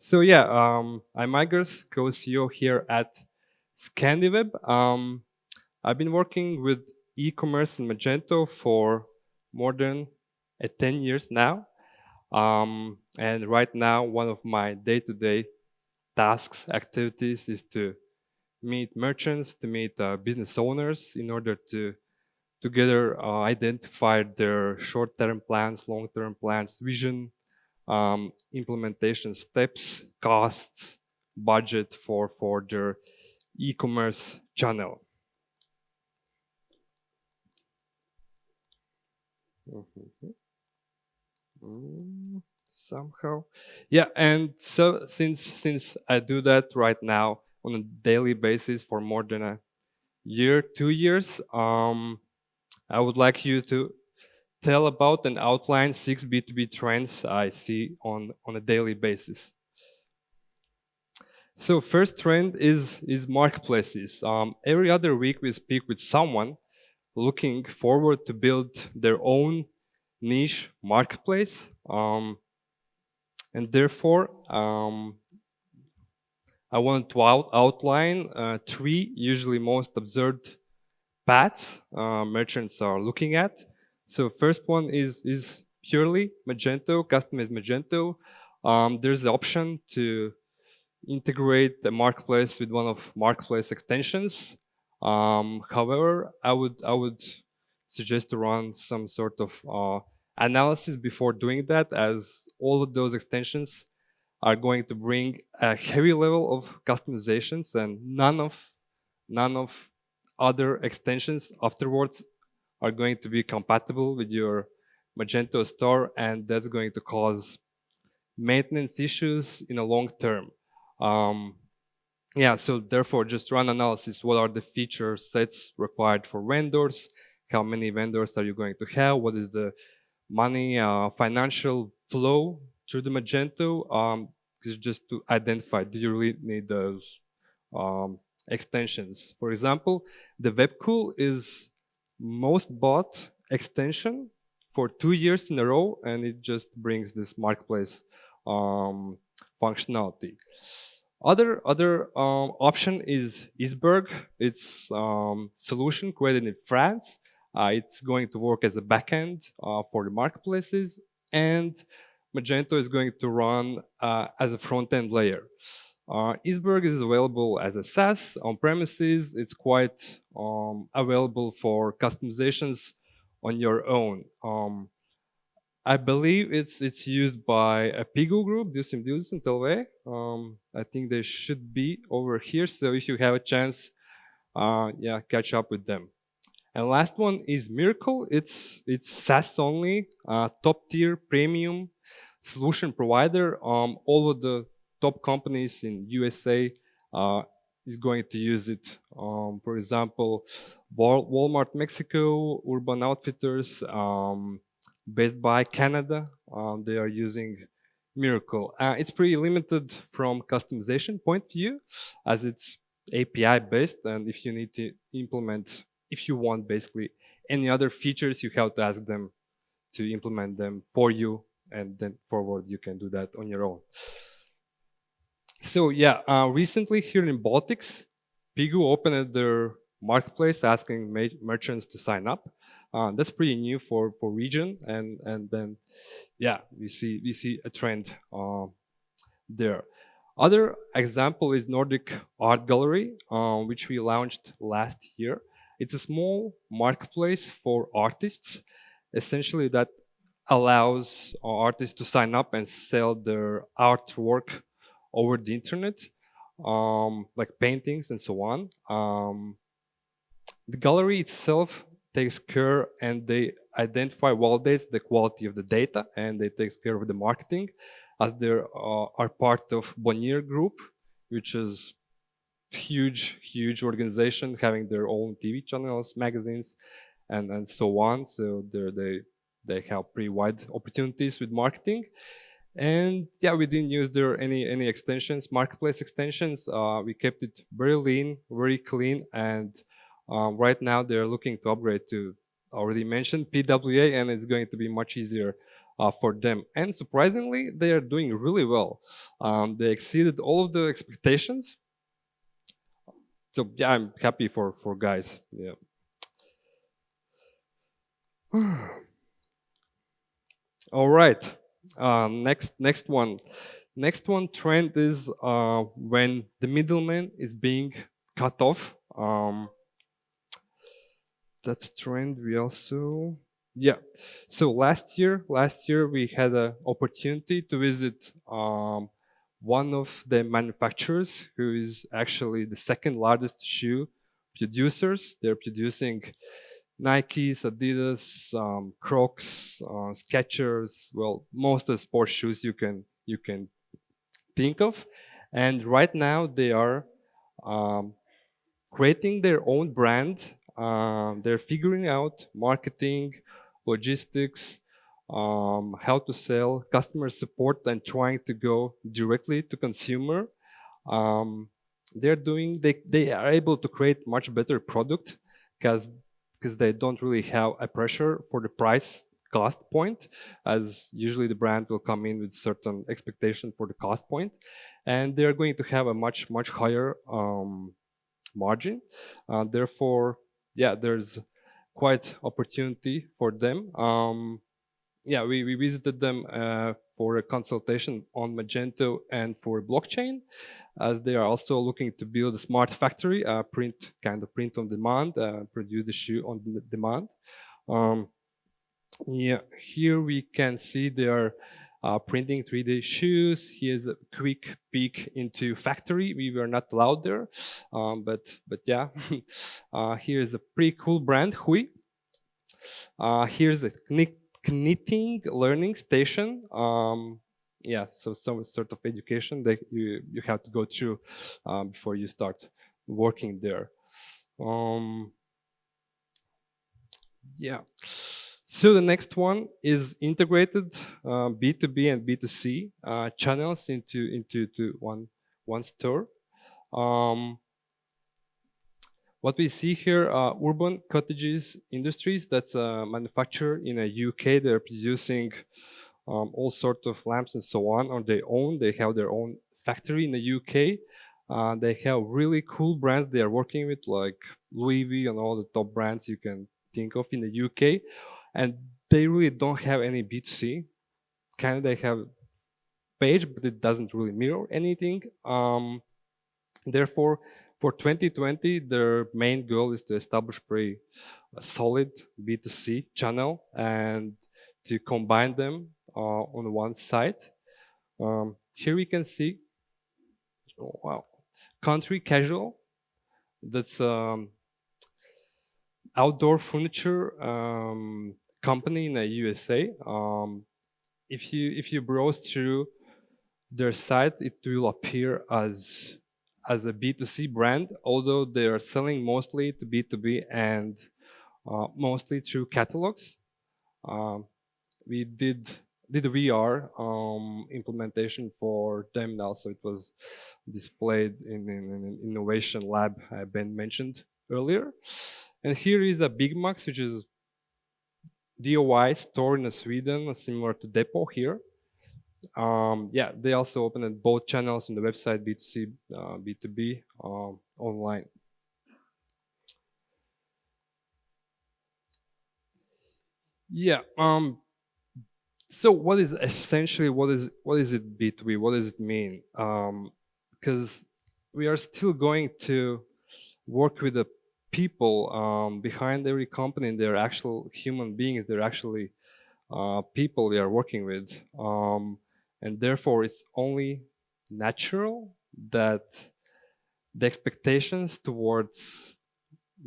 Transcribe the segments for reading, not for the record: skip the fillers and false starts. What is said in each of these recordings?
So yeah, I'm Igors, co-CEO here at Scandiveb. I've been working with e-commerce and Magento for more than 10 years now. And right now, one of my day-to-day tasks, activities is to meet merchants, to meet business owners in order to together identify their short-term plans, long-term plans, vision, implementation steps, costs, budget for their e-commerce channel. Mhm. Somehow, yeah. And so since I do that right now on a daily basis for more than a year, 2 years, I would like you to tell about and outline 6 B2B trends I see on a daily basis. So first trend is marketplaces. Every other week we speak with someone looking forward to build their own niche marketplace, and therefore I wanted to outline 3 usually most observed paths merchants are looking at. So first one is purely Magento, customized Magento. There's the option to integrate the marketplace with one of marketplace extensions. However, I would suggest to run some sort of analysis before doing that, as all of those extensions are going to bring a heavy level of customizations, and none of other extensions afterwards are going to be compatible with your Magento store, and that's going to cause maintenance issues in a long term. Um, yeah, so therefore, just run analysis. What are the feature sets required for vendors? How many vendors are you going to have? What is the money financial flow through the Magento? Just to identify, do you really need those um, extensions? For example, the Webcool is most bought extension for 2 years in a row, and it just brings this marketplace functionality. Other option is Isberg. It's solution created in France. It's going to work as a backend for the marketplaces, and Magento is going to run as a front-end layer. Isberg is available as a SaaS on premises. It's quite available for customizations on your own. I believe it's used by a Pigu group, Dusim Telve. I think they should be over here. So if you have a chance, yeah, catch up with them. And last one is Miracle. It's SaaS only, top tier premium solution provider. All of the top companies in USA is going to use it. For example, Walmart Mexico, Urban Outfitters, Best Buy Canada. They are using Miracle. It's pretty limited from customization point of view, as it's API based, and if you need to implement, if you want basically any other features, you have to ask them to implement them for you, and then forward you can do that on your own. So yeah, recently here in Baltics, Pigu opened their marketplace asking merchants to sign up. That's pretty new for region, and then yeah, we see a trend there. Other example is Nordic Art Gallery, which we launched last year. It's a small marketplace for artists, essentially that allows artists to sign up and sell their artwork over the internet, like paintings and so on. The gallery itself takes care, and they identify, validates the quality of the data, and they takes care of the marketing, as they are part of Bonnier Group, which is huge organization having their own TV channels, magazines, and so on. So they have pretty wide opportunities with marketing. And yeah, we didn't use there any extensions, marketplace extensions. We kept it very lean, very clean, and right now they're looking to upgrade to already mentioned PWA, and it's going to be much easier for them. And surprisingly, they are doing really well. They exceeded all of the expectations. So yeah, I'm happy for guys. Yeah. All right. Next one. Next one trend is when the middleman is being cut off. That's a trend we also, yeah. So last year we had an opportunity to visit one of the manufacturers who is actually the second largest shoe producers. They're producing Nikes, Adidas, Crocs, Skechers. Well, most of the sports shoes you can think of, and right now they are um, creating their own brand. They're figuring out marketing, logistics, how to sell, customer support, and trying to go directly to consumer. Um, they are able to create much better product because they don't really have a pressure for the price cost point, as usually the brand will come in with certain expectation for the cost point, and they're going to have a much higher margin. Therefore, yeah, there's quite opportunity for them. Yeah, we visited them for a consultation on Magento and for blockchain, as they are also looking to build a smart factory, print on demand, produce the shoe on demand. Um, yeah, here we can see they are printing 3D shoes. Here's a quick peek into factory. We were not allowed there, but yeah. Here's a pretty cool brand, Hui. Here's a knitting learning station. Yeah, so some sort of education that you have to go through before you start working there. Yeah. So the next one is integrated B2B and B2C channels into one store. What we see here, Urban Cottages Industries, that's a manufacturer in the UK. They're producing all sorts of lamps and so on their own. They have their own factory in the UK. They have really cool brands they are working with, like Louis V and all the top brands you can think of in the UK. And they really don't have any B2C. Kind of they have page, but it doesn't really mirror anything. Therefore, for 2020, their main goal is to establish a solid B2C channel and to combine them on one site. Here we can see, oh, wow, Country Casual. That's outdoor furniture company in the USA. If you browse through their site, it will appear as a B2C brand, although they are selling mostly to B2B and mostly through catalogs. We did VR implementation for them, and also it was displayed in an innovation lab Ben mentioned earlier. And here is a Big Max, which is DIY store in Sweden, similar to Depot here. Yeah, they also opened both channels on the website, B2C, B2B, online. Yeah. So what is essentially what is it B2B? What does it mean? Because we are still going to work with the people behind every company. They're actual human beings. They're actually people we are working with, and therefore it's only natural that the expectations towards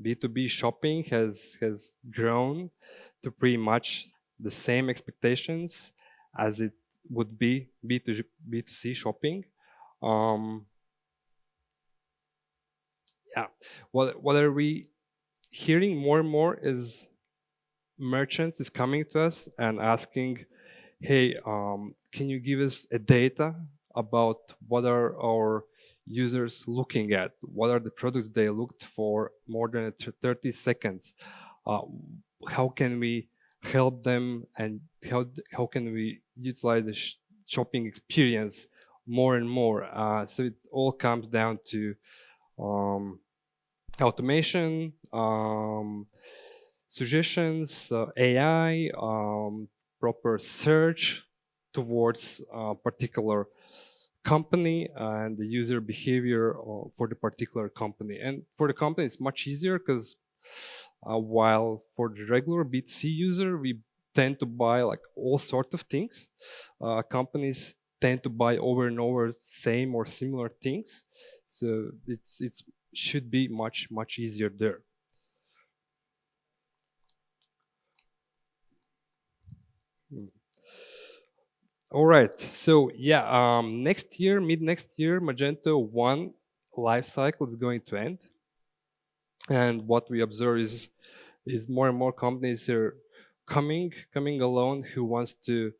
B2B shopping has grown to pretty much the same expectations as it would be B2C shopping. Um, yeah, what are we hearing more and more is merchants is coming to us and asking, hey, can you give us a data about what are our users looking at? What are the products they looked for more than 30 seconds? Uh, how can we help them, and how can we utilize the shopping experience more and more. So it all comes down to um, automation, suggestions, AI, proper search towards a particular company and the user behavior for the particular company. And for the company, it's much easier because while for the regular B2C user, we tend to buy like all sorts of things. Companies tend to buy over and over same or similar things. So it's should be much easier there. Hmm. All right. So yeah, next year, mid next year, Magento 1 life cycle is going to end, and what we observe is more and more companies are coming along who wants to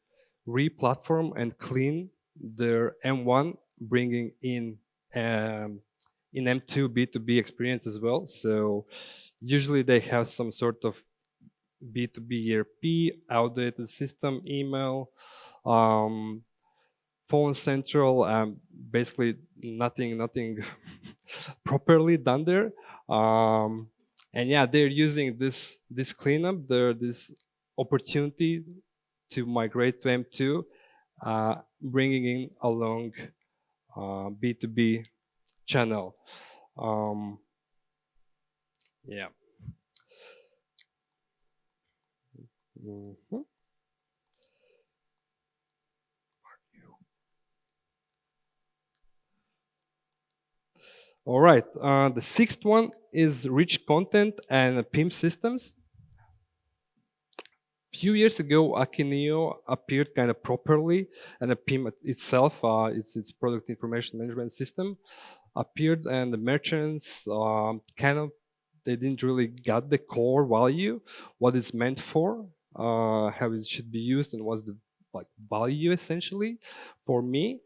re-platform and clean their M1, bringing in M2 B2B experience as well. So usually they have some sort of B2B ERP, outdated system, email, um, phone central, basically nothing properly done there. Um, and yeah, they're using this cleanup, this opportunity to migrate to M2, bringing in along B2B channel. Um, yeah. Mhm. All right. The sixth one is rich content and PIM systems. Few years ago, Akineo appeared kind of properly, and a PIM itself, its product information management system, appeared, and the merchants kind of they didn't really get the core value, what it's meant for, how it should be used, and what's the like value essentially for me.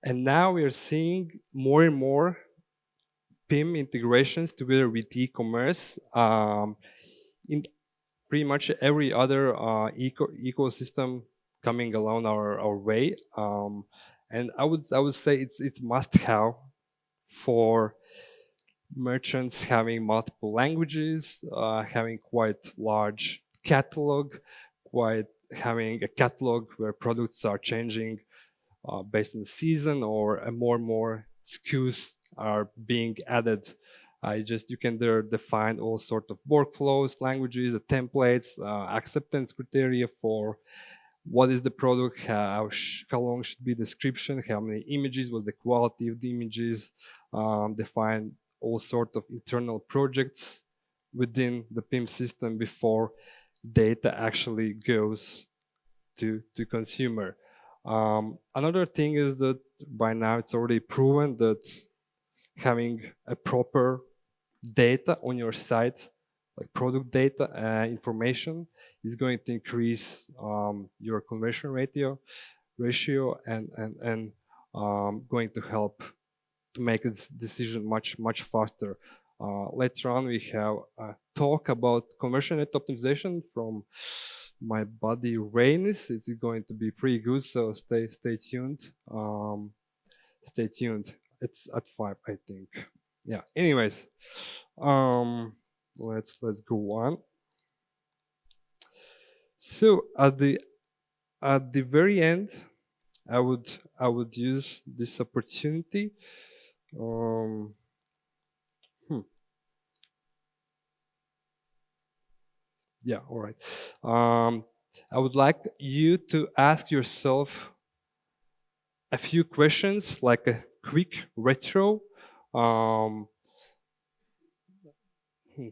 And now we are seeing more and more PIM integrations together with e-commerce in pretty much every other ecosystem coming along our way. And I would say it's must have for merchants having multiple languages, having quite large catalog, quite having a catalog where products are changing based on the season, or more and more SKUs are being added. You can there define all sort of workflows, languages, templates, acceptance criteria for what is the product, how long should be description, how many images, what's the quality of the images, define all sort of internal projects within the PIM system before data actually goes to consumer. Another thing is that by now it's already proven that having a proper data on your site, like product data information, is going to increase your conversion ratio and going to help to make this decision much faster. Later on, we have a talk about conversion rate optimization from my buddy Rainis. It's going to be pretty good, so stay tuned. Stay tuned. It's at 5, I think. Yeah. Anyways, um, let's go on. So at the very end, I would use this opportunity. Um, hmm, yeah. All right. I would like you to ask yourself a few questions, like a quick retro. Um, hmm,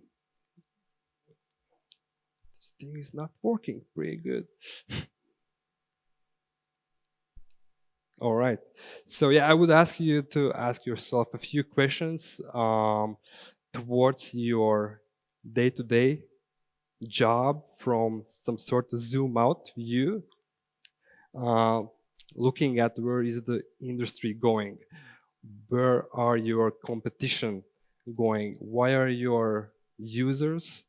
this thing is not working pretty good. All right. So yeah, I would ask you to ask yourself a few questions towards your day-to-day job from some sort of zoom out view, uh, looking at where is the industry going, where are your competition going, why are your users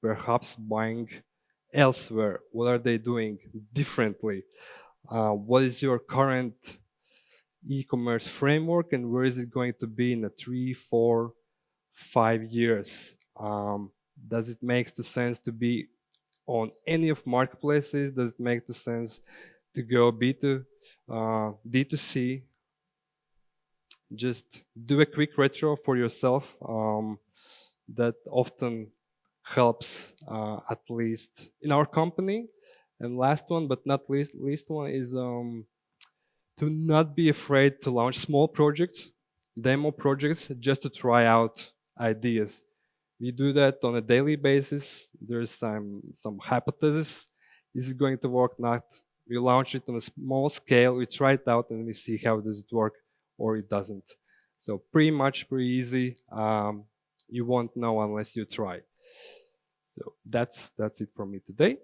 perhaps buying elsewhere? What are they doing differently? What is your current e-commerce framework, and where is it going to be in a 3, 4, 5 years? Does it make the sense to be on any of marketplaces? Does it make the sense to go D2C? Just do a quick retro for yourself. That often helps, at least in our company. And last one, but not least one is to not be afraid to launch small projects, demo projects, just to try out ideas. We do that on a daily basis. There's some hypothesis. Is it going to work? Not. We launch it on a small scale. We try it out and we see how does it work or it doesn't. So pretty easy. You won't know unless you try. So that's it for me today.